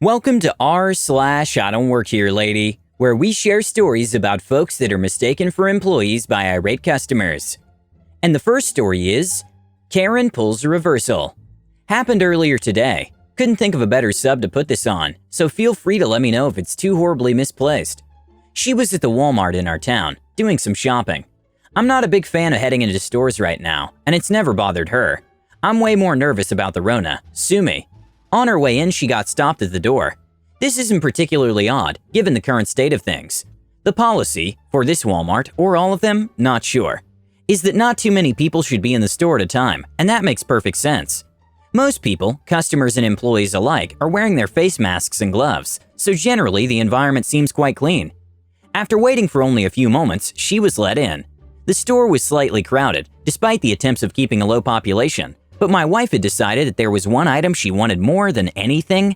Welcome to r/IDontWorkHereLady, where we share stories about folks that are mistaken for employees by irate customers. And the first story is, Karen pulls a reversal. Happened earlier today. Couldn't think of a better sub to put this on, so feel free to let me know if it's too horribly misplaced. She was at the Walmart in our town, doing some shopping. I'm not a big fan of heading into stores right now, and it's never bothered her. I'm way more nervous about the Rona, sue me. On her way in, she got stopped at the door. This isn't particularly odd, given the current state of things. The policy, for this Walmart, or all of them, not sure, is that not too many people should be in the store at a time, and that makes perfect sense. Most people, customers and employees alike, are wearing their face masks and gloves, so generally the environment seems quite clean. After waiting for only a few moments, she was let in. The store was slightly crowded, despite the attempts of keeping a low population, but my wife had decided that there was one item she wanted more than anything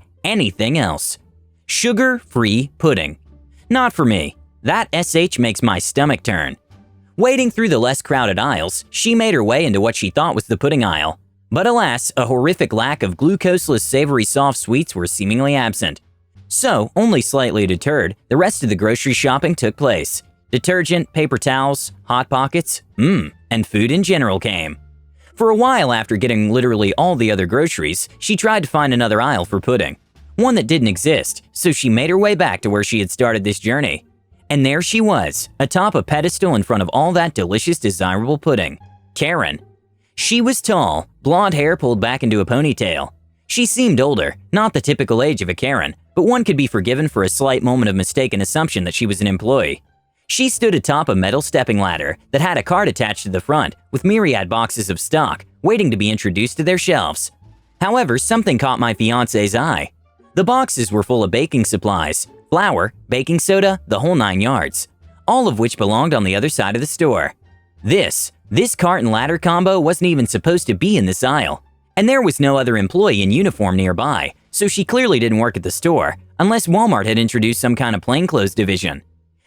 else. Sugar-free pudding. Not for me. That SH makes my stomach turn. Wading through the less crowded aisles, she made her way into what she thought was the pudding aisle. But alas, a horrific lack of glucoseless savory soft sweets were seemingly absent. So, only slightly deterred, the rest of the grocery shopping took place. Detergent, paper towels, Hot Pockets, and food in general came. For a while after getting literally all the other groceries, she tried to find another aisle for pudding. One that didn't exist, so she made her way back to where she had started this journey. And there she was, atop a pedestal in front of all that delicious, desirable pudding. Karen. She was tall, blonde hair pulled back into a ponytail. She seemed older, not the typical age of a Karen, but one could be forgiven for a slight moment of mistaken assumption that she was an employee. She stood atop a metal stepping ladder that had a cart attached to the front with myriad boxes of stock waiting to be introduced to their shelves. However, something caught my fiance's eye. The boxes were full of baking supplies, flour, baking soda, the whole 9 yards, all of which belonged on the other side of the store. This cart and ladder combo wasn't even supposed to be in this aisle, and there was no other employee in uniform nearby, so she clearly didn't work at the store, unless Walmart had introduced some kind of plainclothes division.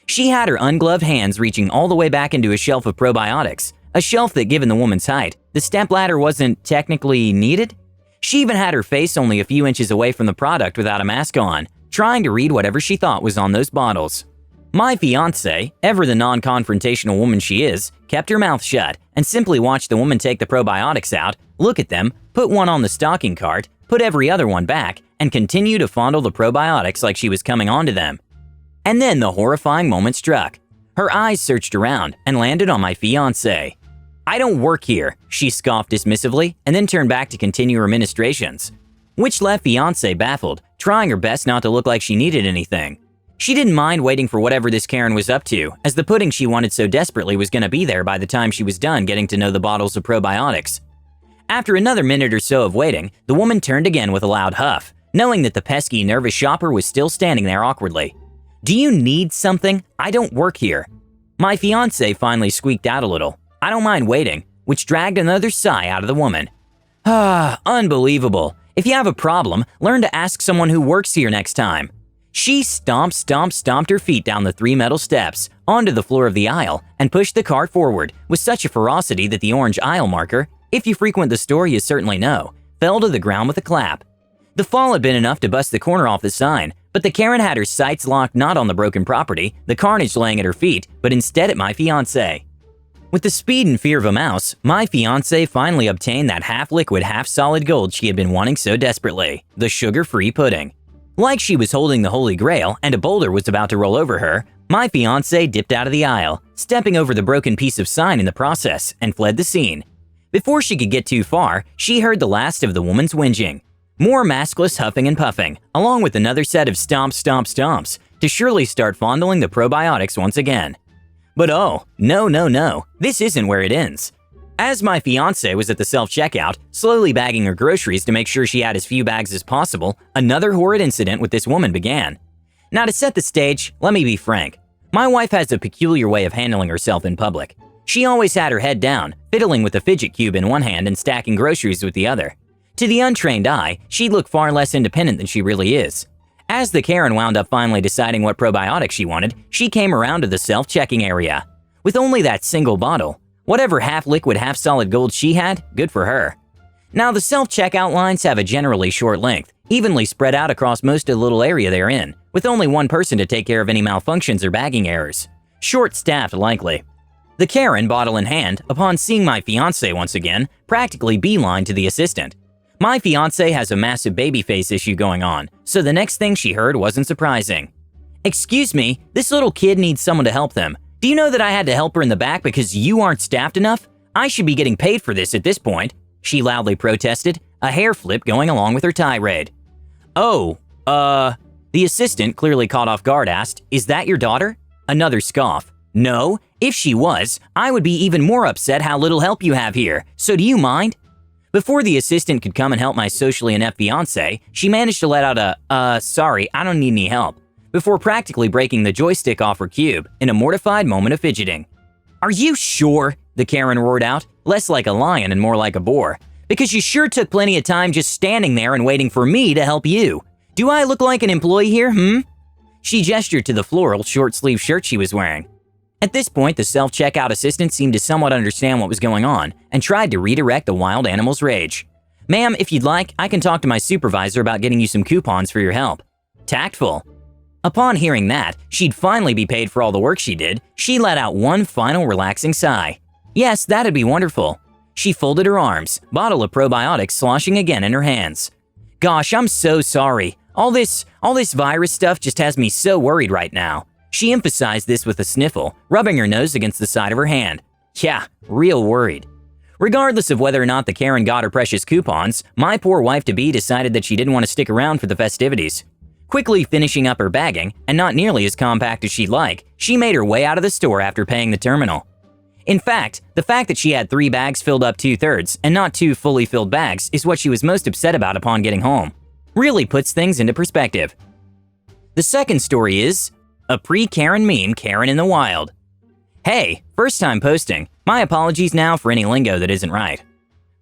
She had her ungloved hands reaching all the way back into a shelf of probiotics, a shelf that, given the woman's height, the stepladder wasn't technically needed. She even had her face only a few inches away from the product without a mask on, trying to read whatever she thought was on those bottles. My fiancée, ever the non-confrontational woman she is, kept her mouth shut and simply watched the woman take the probiotics out, look at them, put one on the stocking cart, put every other one back, and continue to fondle the probiotics like she was coming onto them. And then the horrifying moment struck. Her eyes searched around and landed on my fiancé. "I don't work here," she scoffed dismissively and then turned back to continue her ministrations, which left fiancé baffled, trying her best not to look like she needed anything. She didn't mind waiting for whatever this Karen was up to, as the pudding she wanted so desperately was going to be there by the time she was done getting to know the bottles of probiotics. After another minute or so of waiting, the woman turned again with a loud huff, knowing that the pesky, nervous shopper was still standing there awkwardly. "Do you need something? I don't work here." My fiancé finally squeaked out a little, "I don't mind waiting," which dragged another sigh out of the woman. Unbelievable. If you have a problem, learn to ask someone who works here next time. She stomped her feet down the 3 metal steps, onto the floor of the aisle, and pushed the cart forward with such a ferocity that the orange aisle marker, if you frequent the store you certainly know, fell to the ground with a clap. The fall had been enough to bust the corner off the sign, but the Karen had her sights locked not on the broken property, the carnage laying at her feet, but instead at my fiancé. With the speed and fear of a mouse, my fiancé finally obtained that half-liquid, half-solid gold she had been wanting so desperately, the sugar-free pudding. Like she was holding the Holy Grail and a boulder was about to roll over her, my fiancé dipped out of the aisle, stepping over the broken piece of sign in the process, and fled the scene. Before she could get too far, she heard the last of the woman's whinging. More maskless huffing and puffing, along with another set of stomps to surely start fondling the probiotics once again. But oh, no, this isn't where it ends. As my fiancé was at the self-checkout, slowly bagging her groceries to make sure she had as few bags as possible, another horrid incident with this woman began. Now to set the stage, let me be frank. My wife has a peculiar way of handling herself in public. She always had her head down, fiddling with a fidget cube in one hand and stacking groceries with the other. To the untrained eye, she'd look far less independent than she really is. As the Karen wound up finally deciding what probiotics she wanted, she came around to the self-checking area. With only that single bottle, whatever half-liquid, half-solid gold she had, good for her. Now, the self-checkout lines have a generally short length, evenly spread out across most of the little area they're in, with only one person to take care of any malfunctions or bagging errors. Short-staffed, likely. The Karen, bottle in hand, upon seeing my fiancé once again, practically beeline to the assistant. My fiancé has a massive baby face issue going on, so the next thing she heard wasn't surprising. "Excuse me, this little kid needs someone to help them. Do you know that I had to help her in the back because you aren't staffed enough? I should be getting paid for this at this point," she loudly protested, a hair flip going along with her tirade. "Oh, the assistant, clearly caught off guard, asked, 'Is that your daughter?' Another scoff. "No, if she was, I would be even more upset how little help you have here, so do you mind?" Before the assistant could come and help my socially inept fiancé, she managed to let out a, sorry, I don't need any help, before practically breaking the joystick off her cube in a mortified moment of fidgeting. "Are you sure?" the Karen roared out, less like a lion and more like a boar. "Because you sure took plenty of time just standing there and waiting for me to help you. Do I look like an employee here, She gestured to the floral short-sleeve shirt she was wearing. At this point, the self-checkout assistant seemed to somewhat understand what was going on and tried to redirect the wild animal's rage. "Ma'am, if you'd like, I can talk to my supervisor about getting you some coupons for your help." Tactful. Upon hearing that she'd finally be paid for all the work she did, she let out one final relaxing sigh. Yes, that'd be wonderful. She folded her arms, bottle of probiotics sloshing again in her hands. "Gosh, I'm so sorry. All this virus stuff just has me so worried right now." She emphasized this with a sniffle, rubbing her nose against the side of her hand. Yeah, real worried. Regardless of whether or not the Karen got her precious coupons, my poor wife-to-be decided that she didn't want to stick around for the festivities. Quickly finishing up her bagging, and not nearly as compact as she'd like, she made her way out of the store after paying the terminal. In fact, the fact that she had 3 bags filled up 2/3 and not 2 fully filled bags is what she was most upset about upon getting home. Really puts things into perspective. The second story is a pre-Karen meme Karen in the wild. Hey, first time posting. My apologies now for any lingo that isn't right.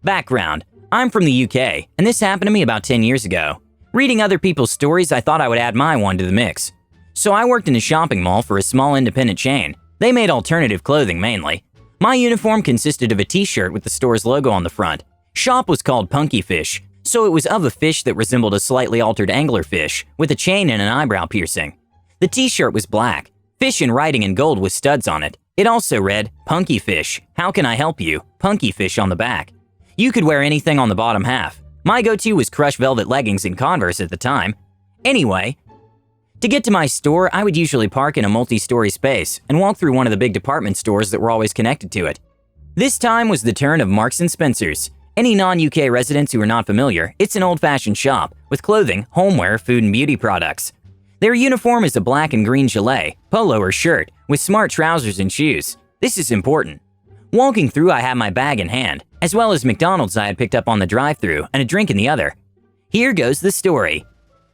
Background: I'm from the UK, and this happened to me about 10 years ago. Reading other people's stories, I thought I would add my one to the mix. So I worked in a shopping mall for a small independent chain. They made alternative clothing mainly. My uniform consisted of a t-shirt with the store's logo on the front. Shop was called Punky Fish, so it was of a fish that resembled a slightly altered anglerfish with a chain and an eyebrow piercing. The t-shirt was black, fish in writing in gold with studs on it. It also read, "Punky Fish, how can I help you? Punky Fish" on the back. You could wear anything on the bottom half. My go-to was crushed velvet leggings and Converse at the time. Anyway, to get to my store, I would usually park in a multi-story space and walk through one of the big department stores that were always connected to it. This time was the turn of Marks & Spencer's. Any non-UK residents who are not familiar, it's an old-fashioned shop with clothing, homeware, food, and beauty products. Their uniform is a black and green gilet, polo or shirt, with smart trousers and shoes. This is important. Walking through, I had my bag in hand, as well as McDonald's I had picked up on the drive-thru and a drink in the other. Here goes the story.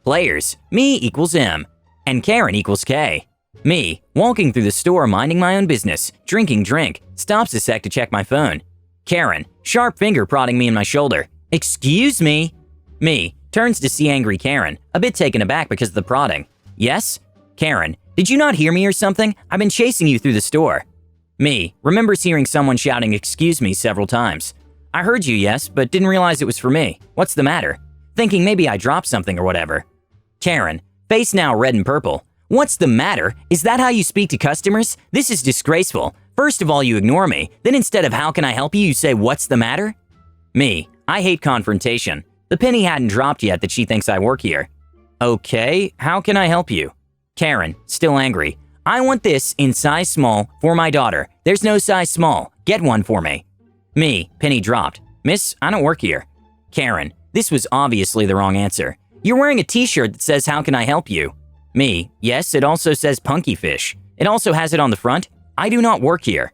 Players: me equals M, and Karen equals K. Me, walking through the store minding my own business, drinking drink, stops a sec to check my phone. Karen, sharp finger prodding me in my shoulder. "Excuse me." Me, turns to see angry Karen, a bit taken aback because of the prodding. "Yes?" Karen, "Did you not hear me or something? I've been chasing you through the store." Me, remembers hearing someone shouting "excuse me" several times. "I heard you, yes, but didn't realize it was for me. What's the matter?" Thinking maybe I dropped something or whatever. Karen, face now red and purple. "What's the matter? Is that how you speak to customers? This is disgraceful. First of all, you ignore me. Then instead of 'how can I help you,' you say 'what's the matter?'" Me, I hate confrontation. The penny hadn't dropped yet that she thinks I work here. "Okay, how can I help you?" Karen, still angry. "I want this in size small for my daughter. There's no size small. Get one for me." Me, penny dropped. "Miss, I don't work here." Karen, this was obviously the wrong answer. "You're wearing a t-shirt that says 'how can I help you?'" Me, "Yes, it also says Punky Fish. It also has it on the front. I do not work here."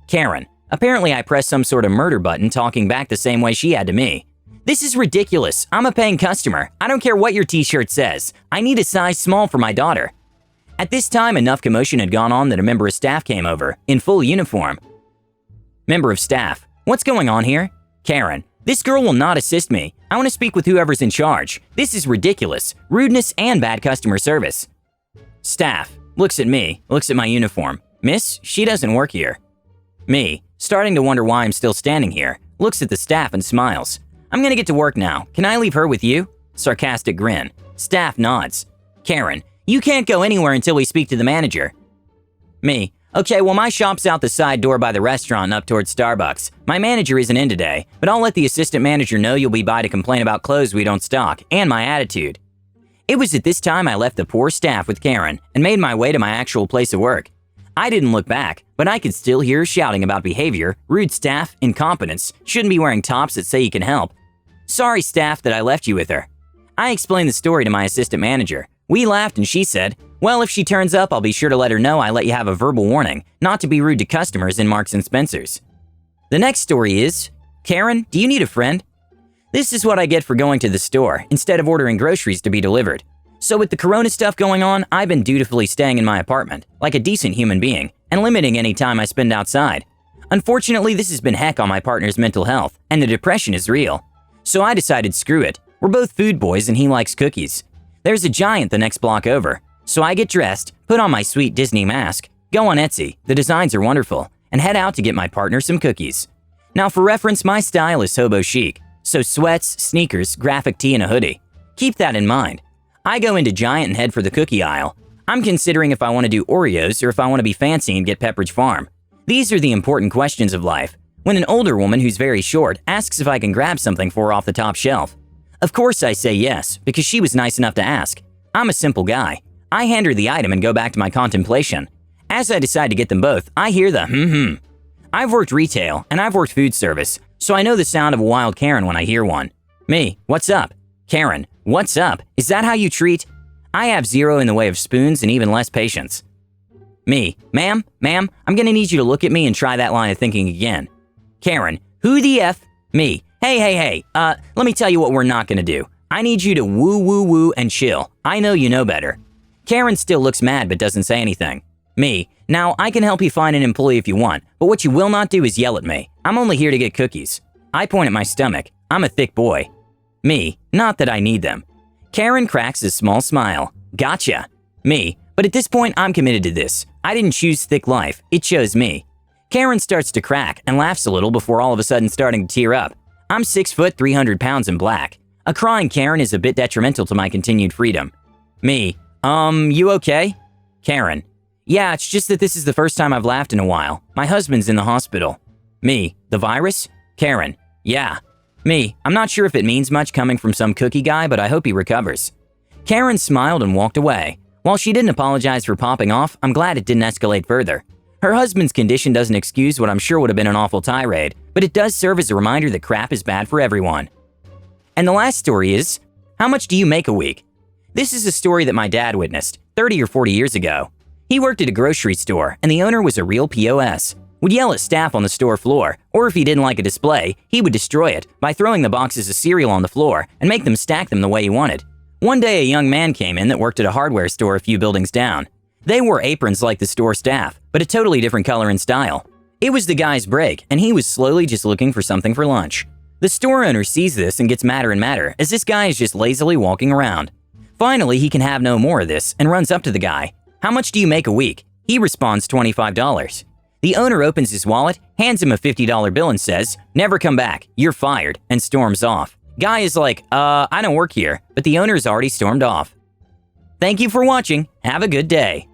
Karen, apparently I pressed some sort of murder button talking back the same way she had to me. "This is ridiculous. I'm a paying customer. I don't care what your t-shirt says. I need a size small for my daughter." At this time, enough commotion had gone on that a member of staff came over, in full uniform. Member of staff, "What's going on here?" Karen, "This girl will not assist me. I want to speak with whoever's in charge. This is ridiculous. Rudeness and bad customer service." Staff, looks at me, looks at my uniform. "Miss, she doesn't work here." Me, starting to wonder why I'm still standing here, looks at the staff and smiles. "I'm gonna get to work now. Can I leave her with you?" sarcastic grin. Staff nods. Karen, you can't go anywhere until we speak to the manager. Me, okay, well my shop's out the side door by the restaurant and up towards Starbucks. My manager isn't in today, but I'll let the assistant manager know you'll be by to complain about clothes we don't stock, and my attitude. It was at this time I left the poor staff with Karen and made my way to my actual place of work. I didn't look back, but I could still hear her shouting about behavior, rude staff, incompetence, shouldn't be wearing tops that say you can help. Sorry, staff, that I left you with her. I explained the story to my assistant manager. We laughed and she said, well, if she turns up, I'll be sure to let her know I let you have a verbal warning not to be rude to customers in Marks & Spencer's. The next story is, Karen, do you need a friend? This is what I get for going to the store instead of ordering groceries to be delivered. So with the corona stuff going on, I've been dutifully staying in my apartment, like a decent human being, and limiting any time I spend outside. Unfortunately, this has been heck on my partner's mental health, and the depression is real. So I decided screw it. We're both food boys and he likes cookies. There's a Giant the next block over. So I get dressed, put on my sweet Disney mask, go on Etsy, the designs are wonderful, and head out to get my partner some cookies. Now for reference, my style is hobo chic. So sweats, sneakers, graphic tee, and a hoodie. Keep that in mind. I go into Giant and head for the cookie aisle. I'm considering if I want to do Oreos or if I want to be fancy and get Pepperidge Farm. These are the important questions of life. When an older woman who's very short asks if I can grab something for her off the top shelf. Of course I say yes, because she was nice enough to ask. I'm a simple guy. I hand her the item and go back to my contemplation. As I decide to get them both, I hear the I've worked retail and I've worked food service, so I know the sound of a wild Karen when I hear one. Me, what's up? Karen, what's up? Is that how you treat? I have zero in the way of spoons and even less patience. Me, ma'am, I'm gonna need you to look at me and try that line of thinking again. Karen, who the F? Me, hey, let me tell you what we're not gonna do. I need you to woo and chill. I know you know better. Karen still looks mad but doesn't say anything. Me, now I can help you find an employee if you want, but what you will not do is yell at me. I'm only here to get cookies. I point at my stomach. I'm a thick boy. Me, not that I need them. Karen cracks a small smile. Gotcha. Me, but at this point I'm committed to this. I didn't choose thick life, it chose me. Karen starts to crack and laughs a little before all of a sudden starting to tear up. I'm 6 foot 300 pounds and black. A crying Karen is a bit detrimental to my continued freedom. Me, you okay? Karen, yeah, it's just that this is the first time I've laughed in a while. My husband's in the hospital. Me, the virus? Karen, yeah. Me, I'm not sure if it means much coming from some cookie guy, but I hope he recovers. Karen smiled and walked away. While she didn't apologize for popping off, I'm glad it didn't escalate further. Her husband's condition doesn't excuse what I'm sure would have been an awful tirade, but it does serve as a reminder that crap is bad for everyone. And the last story is, how much do you make a week? This is a story that my dad witnessed 30 or 40 years ago. He worked at a grocery store, and the owner was a real POS. Would yell at staff on the store floor, or if he didn't like a display, he would destroy it by throwing the boxes of cereal on the floor and make them stack them the way he wanted. One day a young man came in that worked at a hardware store a few buildings down. They wore aprons like the store staff, but a totally different color and style. It was the guy's break, and he was slowly just looking for something for lunch. The store owner sees this and gets madder and madder as this guy is just lazily walking around. Finally, he can have no more of this and runs up to the guy. How much do you make a week? He responds $25. The owner opens his wallet, hands him a $50 bill and says, never come back, you're fired, and storms off. Guy is like, I don't work here, but the owner has already stormed off. Thank you for watching. Have a good day.